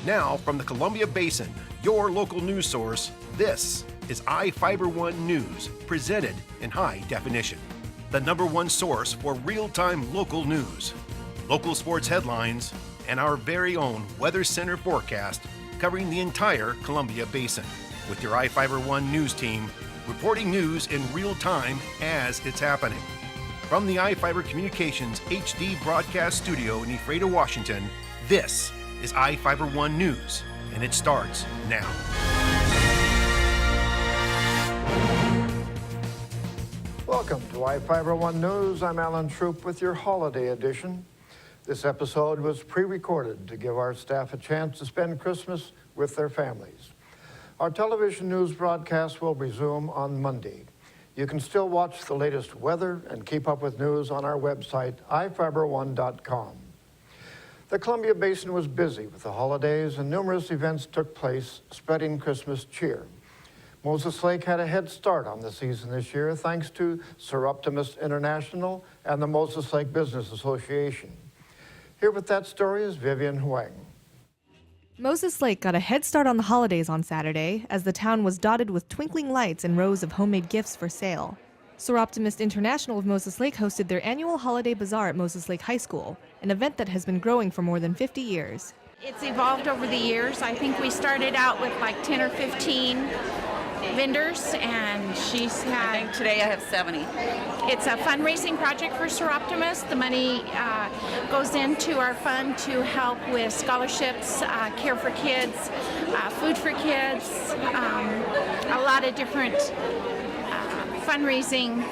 Now, from the Columbia Basin, your local news source, this is iFIBER 1 News, presented in high definition. The #1 source for real-time local news, local sports headlines, and our very own Weather Center forecast covering the entire Columbia Basin. With your iFIBER 1 News team, reporting news in real time as it's happening. From the iFIBER Communications HD broadcast studio in Ephrata, Washington, this is iFIBER 1 News, and it starts now. Welcome to iFIBER 1 News. I'm Alan Troop with your holiday edition. This episode was pre-recorded to give our staff a chance to spend Christmas with their families. Our television news broadcast will resume on Monday. You can still watch the latest weather and keep up with news on our website, iFIBER1.com. The Columbia Basin was busy with the holidays and numerous events took place spreading Christmas cheer. Moses Lake had a head start on the season this year thanks to Sir Optimus International and the Moses Lake Business Association. Here with that story is Vivian Huang. Moses Lake got a head start on the holidays on Saturday as the town was dotted with twinkling lights and rows of homemade gifts for sale. Sir Optimus International of Moses Lake hosted their annual holiday bazaar at Moses Lake High School, an event that has been growing for more than 50 years. It's evolved over the years. I think we started out with like 10 or 15 vendors, and she's had... I think today I have 70. It's a fundraising project for Sir Optimus. The money goes into our fund to help with scholarships, care for kids, food for kids, a lot of different fundraising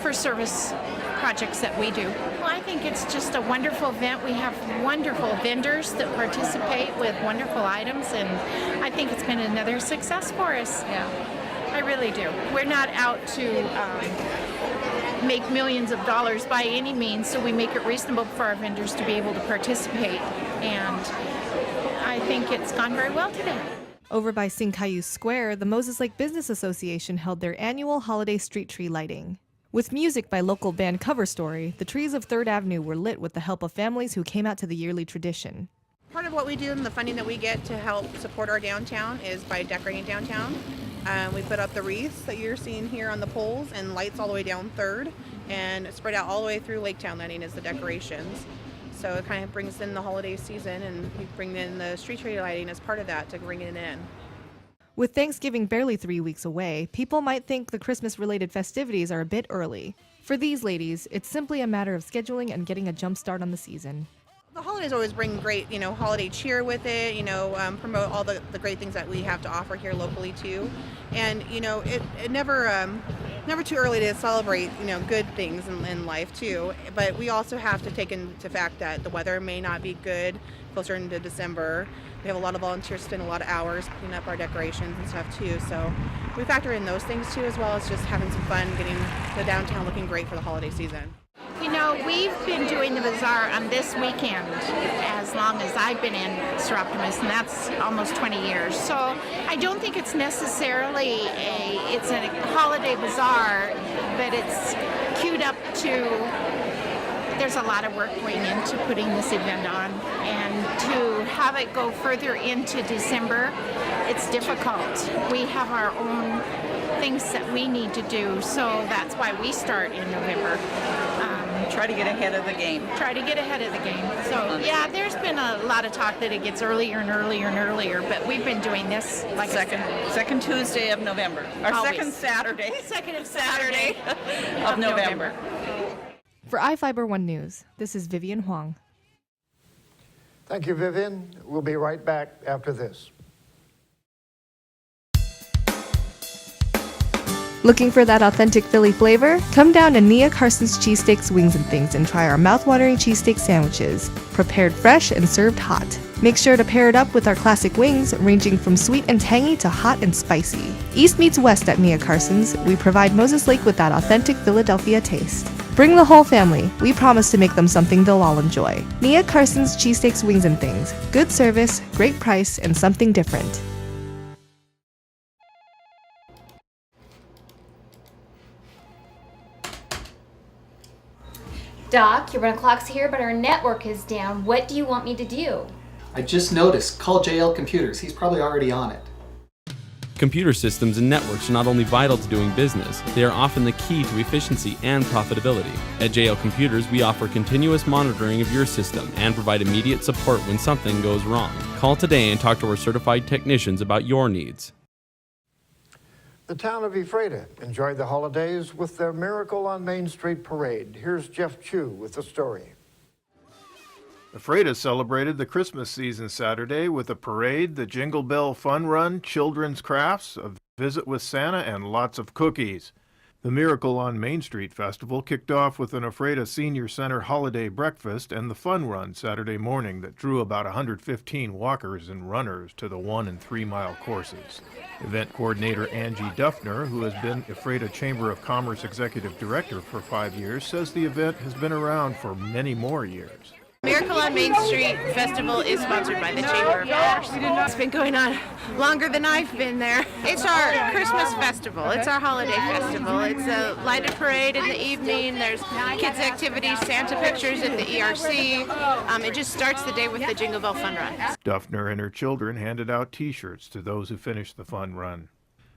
for service projects that we do. Well, I think it's just a wonderful event. We have wonderful vendors that participate with wonderful items, and I think it's been another success for us. Yeah. I really do. We're not out to make millions of dollars by any means, so we make it reasonable for our vendors to be able to participate, and I think it's gone very well today. Over by Sinkayu Square, the Moses Lake Business Association held their annual holiday street tree lighting. With music by local band Cover Story, the trees of 3rd Avenue were lit with the help of families who came out to the yearly tradition. Part of what we do and the funding that we get to help support our downtown is by decorating downtown. We put up the wreaths that you're seeing here on the poles and lights all the way down 3rd and spread out all the way through Lake Town Landing as the decorations. So it kind of brings in the holiday season, and we bring in the street tree lighting as part of that to bring it in. With Thanksgiving barely 3 weeks away, people might think the Christmas-related festivities are a bit early. For these ladies, it's simply a matter of scheduling and getting a jump start on the season. The holidays always bring great, holiday cheer with it, promote all the great things that we have to offer here locally too. And, it never too early to celebrate, good things in life too. But we also have to take into fact that the weather may not be good closer into December. We have a lot of volunteers spend a lot of hours putting up our decorations and stuff too. So we factor in those things too, as well as just having some fun, getting the downtown looking great for the holiday season. We've been doing the bazaar on this weekend as long as I've been in Sir Optimus, and that's almost 20 years. So I don't think it's necessarily it's a holiday bazaar, but it's queued up to... There's a lot of work going into putting this event on, and to have it go further into December, it's difficult. We have our own things that we need to do, so that's why we start in November. Try to get ahead of the game. So yeah, there's been a lot of talk that it gets earlier and earlier and earlier, but we've been doing this like second Tuesday of November. Or Always. Second Saturday. Second Saturday of November. For iFIBER 1 News, this is Vivian Huang. Thank you, Vivian. We'll be right back after this. Looking for that authentic Philly flavor? Come down to Nia Carsons Cheesesteaks, Wings and Things and try our mouth-watering cheesesteak sandwiches, prepared fresh and served hot. Make sure to pair it up with our classic wings, ranging from sweet and tangy to hot and spicy. East meets West at Nia Carsons. We provide Moses Lake with that authentic Philadelphia taste. Bring the whole family. We promise to make them something they'll all enjoy. Nia Carsons Cheesesteaks, Wings and Things. Good service, great price, and something different. Doc, your run clock's here, but our network is down. What do you want me to do? I just noticed. Call JL Computers. He's probably already on it. Computer systems and networks are not only vital to doing business, they are often the key to efficiency and profitability. At JL Computers, we offer continuous monitoring of your system and provide immediate support when something goes wrong. Call today and talk to our certified technicians about your needs. The town of Ephrata enjoyed the holidays with their Miracle on Main Street parade. Here's Jeff Chu with the story. Ephrata celebrated the Christmas season Saturday with a parade, the Jingle Bell Fun Run, children's crafts, a visit with Santa, and lots of cookies. The Miracle on Main Street Festival kicked off with an Ephrata Senior Center holiday breakfast and the Fun Run Saturday morning that drew about 115 walkers and runners to the 1- and 3-mile courses. Event coordinator Angie Duffner, who has been Ephrata Chamber of Commerce Executive Director for 5 years, says the event has been around for many more years. Miracle on Main Street Festival is sponsored by the Chamber of Commerce. It's been going on longer than I've been there. It's our Christmas festival. It's our holiday festival. It's a lighted parade in the evening. There's kids' activities, Santa pictures at the ERC. It just starts the day with the Jingle Bell Fun Run. Duffner and her children handed out T-shirts to those who finished the fun run.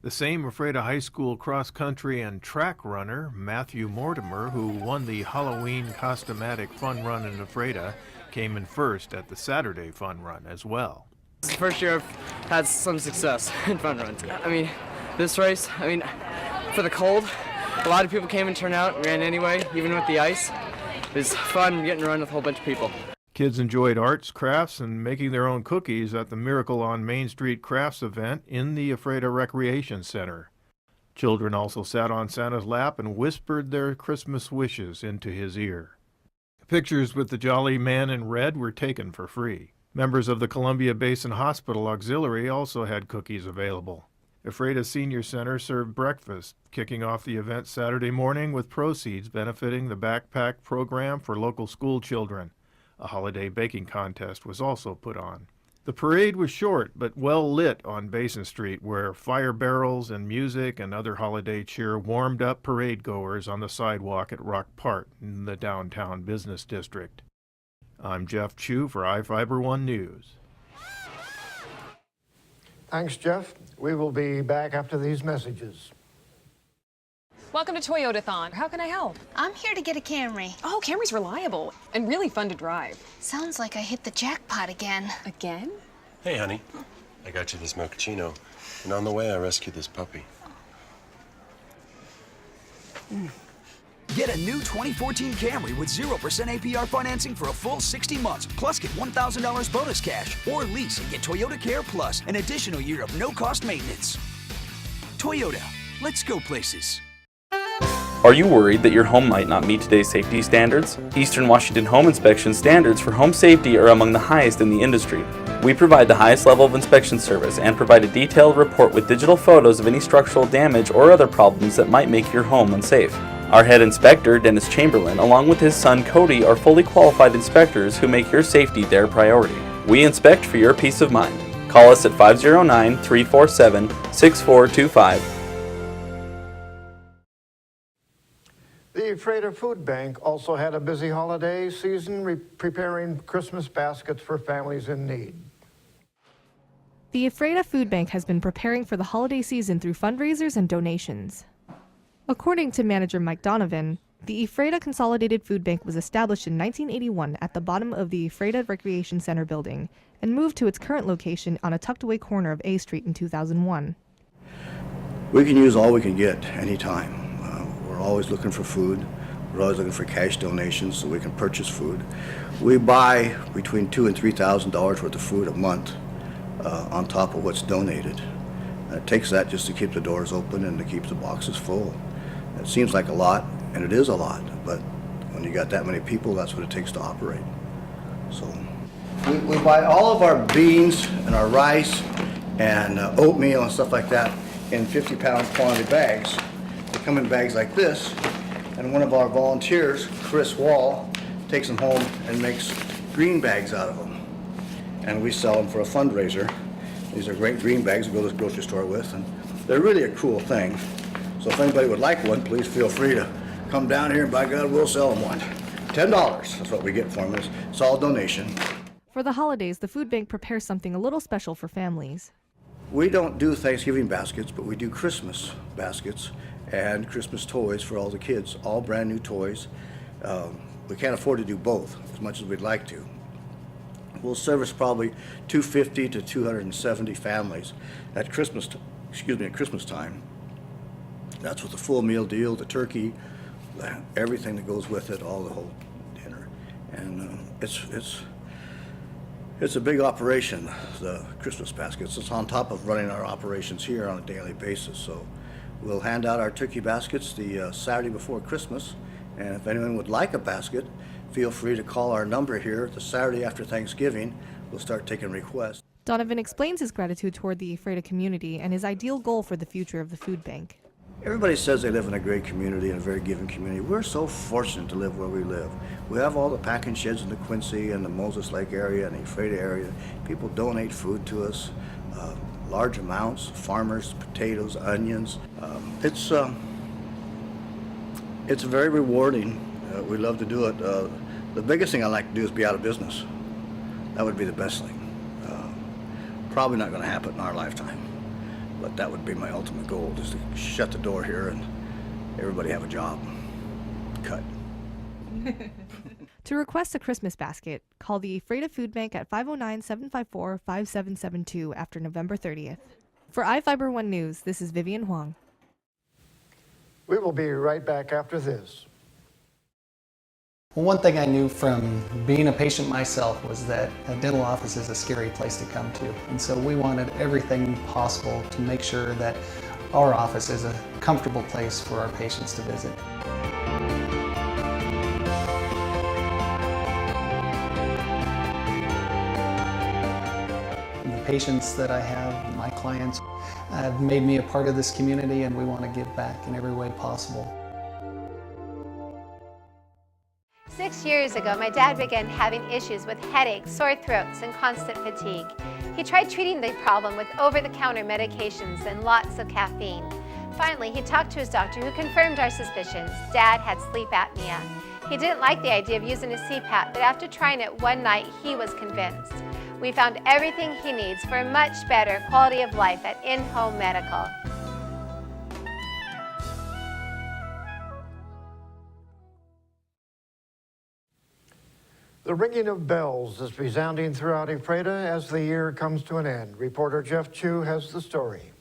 The same Ephrata High School cross-country and track runner, Matthew Mortimer, who won the Halloween Costumatic Fun Run in Ephrata, came in first at the Saturday Fun Run as well. It's the first year I've had some success in fun runs. I mean, this race, for the cold, a lot of people came and turned out and ran anyway, even with the ice. It was fun getting to run with a whole bunch of people. Kids enjoyed arts, crafts, and making their own cookies at the Miracle on Main Street Crafts event in the Ephrata Recreation Center. Children also sat on Santa's lap and whispered their Christmas wishes into his ear. Pictures with the Jolly Man in Red were taken for free. Members of the Columbia Basin Hospital Auxiliary also had cookies available. Ephrata Senior Center served breakfast, kicking off the event Saturday morning with proceeds benefiting the Backpack program for local school children. A holiday baking contest was also put on. The parade was short but well lit on Basin Street, where fire barrels and music and other holiday cheer warmed up parade goers on the sidewalk at Rock Park in the downtown business district. I'm Jeff Chu for iFIBER 1 News. Thanks, Jeff. We will be back after these messages. Welcome to Toyotathon. How can I help? I'm here to get a Camry. Oh, Camry's reliable and really fun to drive. Sounds like I hit the jackpot again. Again? Hey, honey. I got you this mochaccino, and on the way I rescued this puppy. Get a new 2014 Camry with 0% APR financing for a full 60 months, plus get $1,000 bonus cash, or lease and get Toyota Care Plus, an additional year of no-cost maintenance. Toyota, let's go places. Are you worried that your home might not meet today's safety standards? Eastern Washington Home Inspection standards for home safety are among the highest in the industry. We provide the highest level of inspection service and provide a detailed report with digital photos of any structural damage or other problems that might make your home unsafe. Our head inspector, Dennis Chamberlain, along with his son Cody, are fully qualified inspectors who make your safety their priority. We inspect for your peace of mind. Call us at 509-347-6425. The Ephrata Food Bank also had a busy holiday season preparing Christmas baskets for families in need. The Ephrata Food Bank has been preparing for the holiday season through fundraisers and donations. According to manager Mike Donovan, the Ephrata Consolidated Food Bank was established in 1981 at the bottom of the Ephrata Recreation Center building and moved to its current location on a tucked-away corner of A Street in 2001. We can use all we can get anytime. We're always looking for food. We're always looking for cash donations so we can purchase food. We buy between $2,000 and $3,000 worth of food a month on top of what's donated. It takes that just to keep the doors open and to keep the boxes full. It seems like a lot, and it is a lot, but when you got that many people, that's what it takes to operate. So we buy all of our beans and our rice and oatmeal and stuff like that in 50-pound quantity bags. They come in bags like this, and one of our volunteers, Chris Wall, takes them home and makes green bags out of them. And we sell them for a fundraiser. These are great green bags to go to the grocery store with, and they're really a cool thing. So if anybody would like one, please feel free to come down here, and by God, we'll sell them one. $10, that's what we get for them. It's all donation. For the holidays, the food bank prepares something a little special for families. We don't do Thanksgiving baskets, but we do Christmas baskets and Christmas toys for all the kids, all brand new toys. We can't afford to do both as much as we'd like to. We'll service probably 250 to 270 families at Christmas time. That's with the full meal deal, the turkey, everything that goes with it, all the whole dinner. And it's a big operation, the Christmas baskets. It's on top of running our operations here on a daily basis. So we'll hand out our turkey baskets the Saturday before Christmas. And if anyone would like a basket, feel free to call our number here the Saturday after Thanksgiving. We'll start taking requests. Donovan explains his gratitude toward the Ephrata community and his ideal goal for the future of the food bank. Everybody says they live in a great community and a very giving community. We're so fortunate to live where we live. We have all the packing sheds in the Quincy and the Moses Lake area and the Ephrata area. People donate food to us, large amounts, farmers, potatoes, onions. It's very rewarding. We love to do it. The biggest thing I like to do is be out of business. That would be the best thing. Probably not going to happen in our lifetime, but that would be my ultimate goal, just to shut the door here and everybody have a job. Cut. To request a Christmas basket, call the Ephrata Food Bank at 509-754-5772 after November 30th. For iFIBER 1 News, this is Vivian Huang. We will be right back after this. Well, one thing I knew from being a patient myself was that a dental office is a scary place to come to. And so we wanted everything possible to make sure that our office is a comfortable place for our patients to visit. The patients that I have, my clients, have made me a part of this community, and we want to give back in every way possible. 6 years ago, my dad began having issues with headaches, sore throats, and constant fatigue. He tried treating the problem with over-the-counter medications and lots of caffeine. Finally, he talked to his doctor, who confirmed our suspicions. Dad had sleep apnea. He didn't like the idea of using a CPAP, but after trying it one night, he was convinced. We found everything he needs for a much better quality of life at InHome Medical. The ringing of bells is resounding throughout Ephrata as the year comes to an end. Reporter Jeff Chu has the story.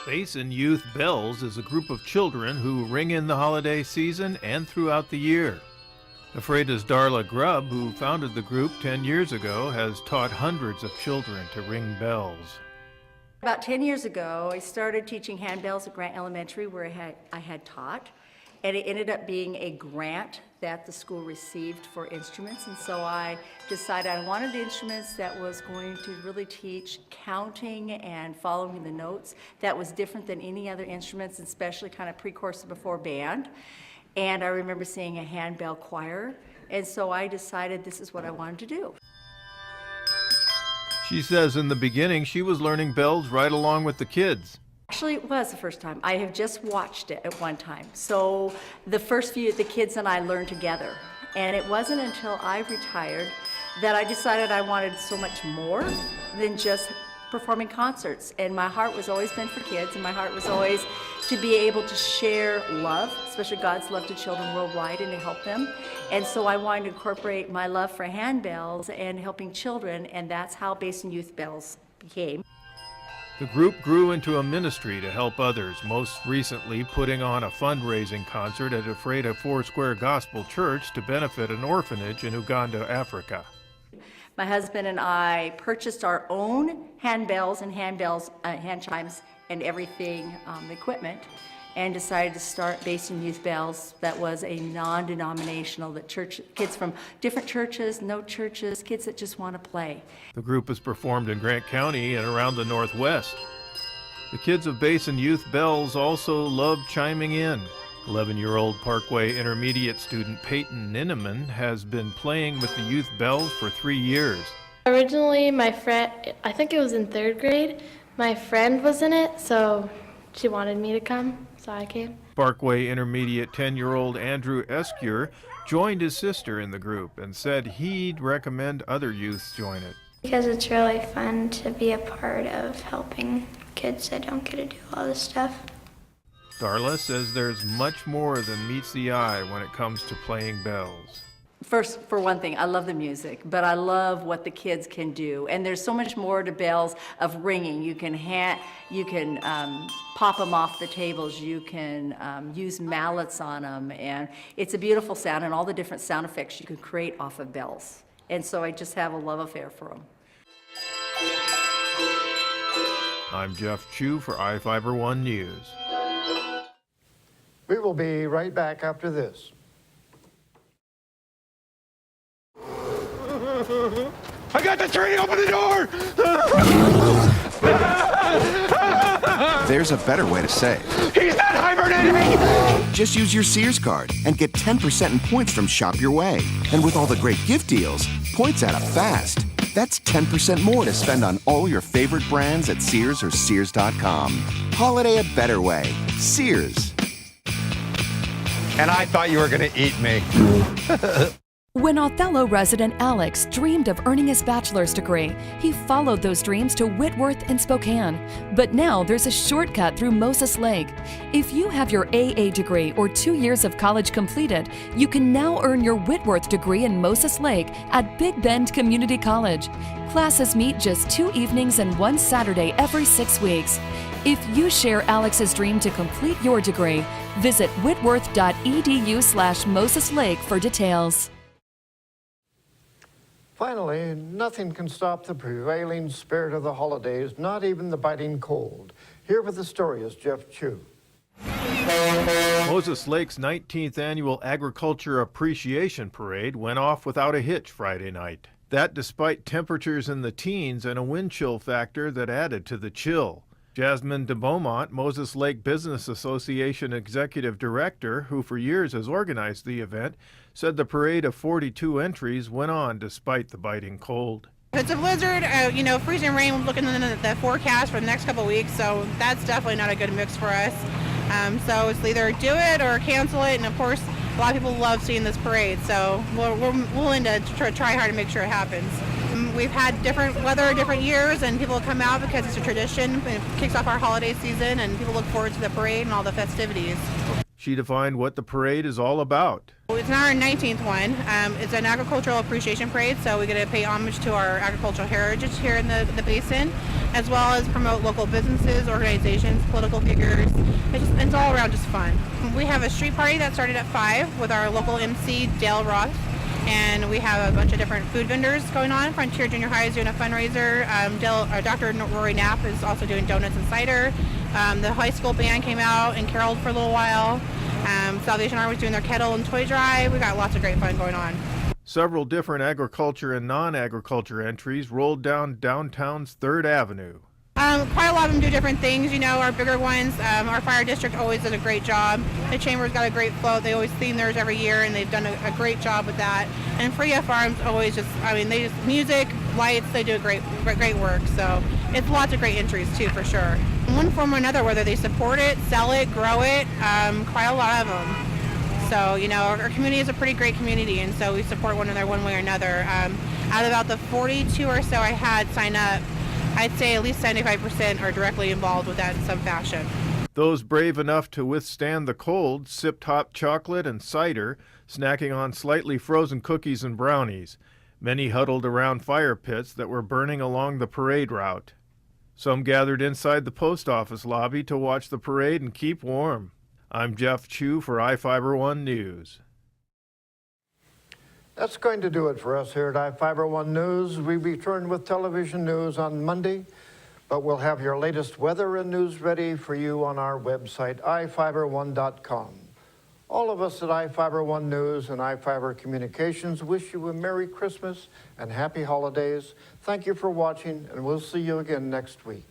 Basin Youth Bells is a group of children who ring in the holiday season and throughout the year. Ephrata's Darla Grubb, who founded the group 10 years ago, has taught hundreds of children to ring bells. About 10 years ago, I started teaching handbells at Grant Elementary, where I had taught, and it ended up being a grant that the school received for instruments, and so I decided I wanted instruments that was going to really teach counting and following the notes that was different than any other instruments, especially kind of pre-course before band. And I remember seeing a handbell choir, and so I decided this is what I wanted to do. She says in the beginning she was learning bells right along with the kids. Actually, it was the first time. I have just watched it at one time. So the first few, the kids and I learned together. And it wasn't until I retired that I decided I wanted so much more than just performing concerts. And my heart was always been for kids, and my heart was always to be able to share love, especially God's love to children worldwide, and to help them. And so I wanted to incorporate my love for handbells and helping children, and that's how Basin Youth Bells became. The group grew into a ministry to help others, most recently putting on a fundraising concert at Ephrata Foursquare Gospel Church to benefit an orphanage in Uganda, Africa. My husband and I purchased our own handbells and hand chimes and everything, equipment, and decided to start Basin Youth Bells. That was a non-denominational, that kids from different churches, no churches, kids that just want to play. The group has performed in Grant County and around the Northwest. The kids of Basin Youth Bells also love chiming in. 11-year-old Parkway Intermediate student Peyton Ninneman has been playing with the Youth Bells for 3 years. Originally, my friend, I think it was in 3rd grade, my friend was in it, so she wanted me to come, so I came. Parkway Intermediate 10-year-old Andrew Escure joined his sister in the group and said he'd recommend other youths join it. Because it's really fun to be a part of helping kids that don't get to do all this stuff. Darla says there's much more than meets the eye when it comes to playing bells. First, for one thing, I love the music, but I love what the kids can do. And there's so much more to bells of ringing. You can pop them off the tables. You can use mallets on them. And it's a beautiful sound, and all the different sound effects you can create off of bells. And so I just have a love affair for them. I'm Jeff Chu for iFIBER 1 News. We will be right back after this. I got the tree! Open the door! There's a better way to save. He's not hibernating! Just use your Sears card and get 10% in points from Shop Your Way. And with all the great gift deals, points add up fast. That's 10% more to spend on all your favorite brands at Sears or Sears.com. Holiday a better way. Sears. And I thought you were gonna eat me. When Othello resident Alex dreamed of earning his bachelor's degree, he followed those dreams to Whitworth in Spokane. But now there's a shortcut through Moses Lake. If you have your AA degree or 2 years of college completed, you can now earn your Whitworth degree in Moses Lake at Big Bend Community College. Classes meet just 2 evenings and 1 Saturday every 6 weeks. If you share Alex's dream to complete your degree, visit whitworth.edu/Moses Lake for details. Finally, nothing can stop the prevailing spirit of the holidays, not even the biting cold. Here with the story is Jeff Chu. Moses Lake's 19th annual Agriculture Appreciation Parade went off without a hitch Friday night. That despite temperatures in the teens and a wind chill factor that added to the chill. Jasmine de Beaumont, Moses Lake Business Association Executive Director, who for years has organized the event, said the parade of 42 entries went on despite the biting cold. It's a blizzard, freezing rain looking in the forecast for the next couple of weeks, so that's definitely not a good mix for us. So it's either do it or cancel it, and of course, a lot of people love seeing this parade, so we're willing to try hard to make sure it happens. We've had different weather different years, and people come out because it's a tradition. It kicks off our holiday season, and people look forward to the parade and all the festivities. She defined what the parade is all about. It's now our 19th one. It's an agricultural appreciation parade, so we get to pay homage to our agricultural heritage here in the basin, as well as promote local businesses, organizations, political figures. It's all around just fun. We have a street party that started at 5 with our local MC, Dale Roth. And we have a bunch of different food vendors going on. Frontier Junior High is doing a fundraiser. Dr. Rory Knapp is also doing donuts and cider. The high school band came out and caroled for a little while. Salvation Army was doing their kettle and toy drive. We got lots of great fun going on. Several different agriculture and non-agriculture entries rolled down downtown's 3rd Avenue. Quite a lot of them do different things, our bigger ones. Our fire district always does a great job. The chamber's got a great float. They always theme theirs every year, and they've done a great job with that. And Freya Farms always music, lights, they do great work. So it's lots of great entries too, for sure. In one form or another, whether they support it, sell it, grow it, quite a lot of them. So, our community is a pretty great community, and so we support one another one way or another. Out of about the 42 or so I had sign up, I'd say at least 75% are directly involved with that in some fashion. Those brave enough to withstand the cold sipped hot chocolate and cider, snacking on slightly frozen cookies and brownies. Many huddled around fire pits that were burning along the parade route. Some gathered inside the post office lobby to watch the parade and keep warm. I'm Jeff Chu for iFIBER 1 News. That's going to do it for us here at iFIBER 1 News. We return with television news on Monday, but we'll have your latest weather and news ready for you on our website, iFIBER1.com. All of us at iFIBER 1 News and iFIBER Communications wish you a Merry Christmas and Happy Holidays. Thank you for watching, and we'll see you again next week.